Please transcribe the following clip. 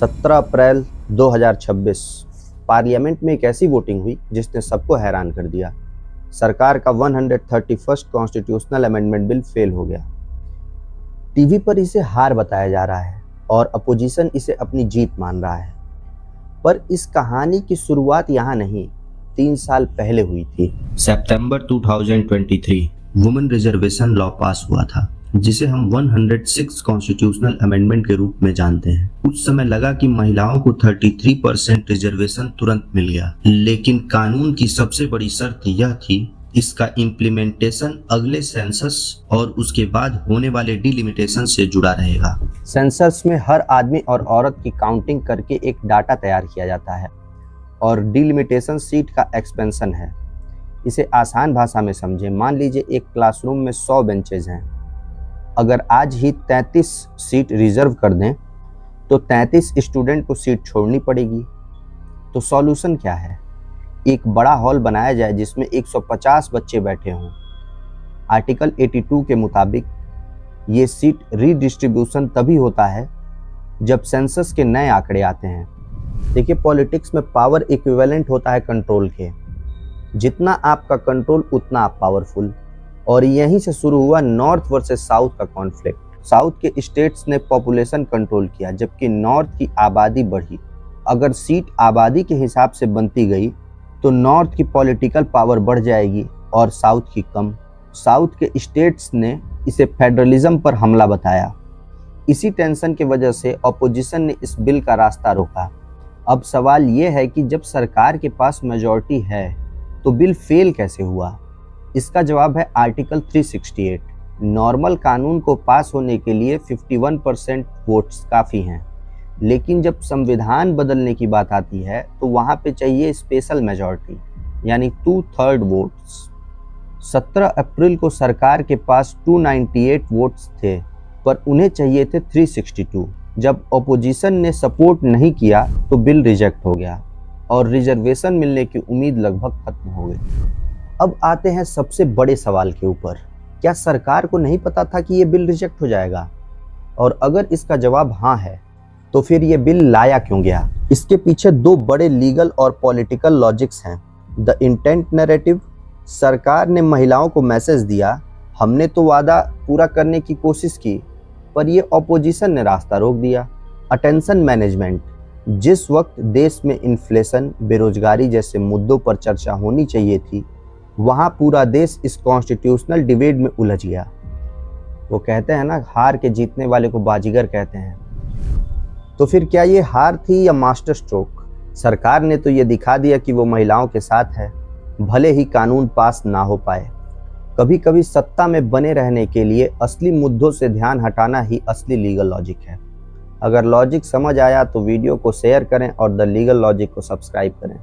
17 अप्रैल 2026 parliament में एक ऐसी वोटिंग हुई जिसने सबको हैरान कर दिया। सरकार का 131st constitutional amendment bill fail हो गया। टीवी पर इसे हार बताया जा रहा है और अपोजिशन इसे अपनी जीत मान रहा है। पर इस कहानी की शुरुआत यहाँ नहीं, 3 साल पहले हुई थी। सितंबर 2023 वुमेन रिजर्वेशन लॉ पास हुआ था, जिसे हम 106 कॉन्स्टिट्यूशनल अमेंडमेंट के रूप में जानते हैं। उस समय लगा कि महिलाओं को 33% रिजर्वेशन तुरंत मिल गया, लेकिन कानून की सबसे बड़ी शर्त यह थी इसका इम्प्लीमेंटेशन अगले सेंसस और उसके बाद होने वाले डिलिमिटेशन से जुड़ा रहेगा। सेंसस में हर आदमी और औरत की काउंटिंग करके एक डाटा तैयार किया जाता है और डिलिमिटेशन सीट का एक्सपेंशन है। इसे आसान भाषा में समझें, मान लीजिए एक क्लासरूम में 100 बेंचेज हैं। अगर आज ही 33 सीट रिजर्व कर दें तो 33 स्टूडेंट को सीट छोड़नी पड़ेगी। तो सॉल्यूशन क्या है? एक बड़ा हॉल बनाया जाए जिसमें 150 बच्चे बैठे हों। आर्टिकल 82 के मुताबिक ये सीट रीडिस्ट्रीब्यूशन तभी होता है जब सेंसस के नए आंकड़े आते हैं। देखिए, पॉलिटिक्स में पावर इक्विवेलेंट होता है कंट्रोल के। जितना आपका कंट्रोल उतना आप पावरफुल। और यहीं से शुरू हुआ नॉर्थ वर्सेस साउथ का कॉन्फ्लिक्ट। साउथ के स्टेट्स ने पॉपुलेशन कंट्रोल किया जबकि नॉर्थ की आबादी बढ़ी। अगर सीट आबादी के हिसाब से बनती गई तो नॉर्थ की पॉलिटिकल पावर बढ़ जाएगी और साउथ की कम। साउथ के स्टेट्स ने इसे फेडरलिज्म पर हमला बताया। इसी टेंशन की वजह से ऑपोजिशन ने इस बिल का रास्ता रोका। अब सवाल ये है कि जब सरकार के पास मेजॉरिटी है तो बिल फेल कैसे हुआ? इसका जवाब है आर्टिकल 368। नॉर्मल कानून को पास होने के लिए 51% वोट्स काफ़ी हैं, लेकिन जब संविधान बदलने की बात आती है तो वहाँ पे चाहिए स्पेशल मेजॉरिटी, यानी 2/3 वोट्स। 17 अप्रैल को सरकार के पास 298 वोट्स थे, पर उन्हें चाहिए थे 362। जब ऑपोजिशन ने सपोर्ट नहीं किया तो बिल रिजेक्ट हो गया और रिजर्वेशन मिलने की उम्मीद लगभग खत्म हो गई। अब आते हैं सबसे बड़े सवाल के ऊपर। क्या सरकार को नहीं पता था कि ये बिल रिजेक्ट हो जाएगा? और अगर इसका जवाब हाँ है तो फिर ये बिल लाया क्यों गया? इसके पीछे 2 बड़े लीगल और पॉलिटिकल लॉजिक्स हैं। द इंटेंट नैरेटिव, सरकार ने महिलाओं को मैसेज दिया, हमने तो वादा पूरा करने की कोशिश की, पर ये ऑपोजिशन ने रास्ता रोक दिया। अटेंशन मैनेजमेंट, जिस वक्त देश में इन्फ्लेशन, बेरोजगारी जैसे मुद्दों पर चर्चा होनी चाहिए थी, वहाँ पूरा देश इस कॉन्स्टिट्यूशनल डिबेट में उलझ गया। वो कहते हैं ना, हार के जीतने वाले को बाजीगर कहते हैं। तो फिर क्या ये हार थी या मास्टर स्ट्रोक? सरकार ने तो ये दिखा दिया कि वो महिलाओं के साथ है, भले ही कानून पास ना हो पाए। कभी कभी सत्ता में बने रहने के लिए असली मुद्दों से ध्यान हटाना ही असली लीगल लॉजिक है। अगर लॉजिक समझ आया तो वीडियो को शेयर करें और द लीगल लॉजिक को सब्सक्राइब करें।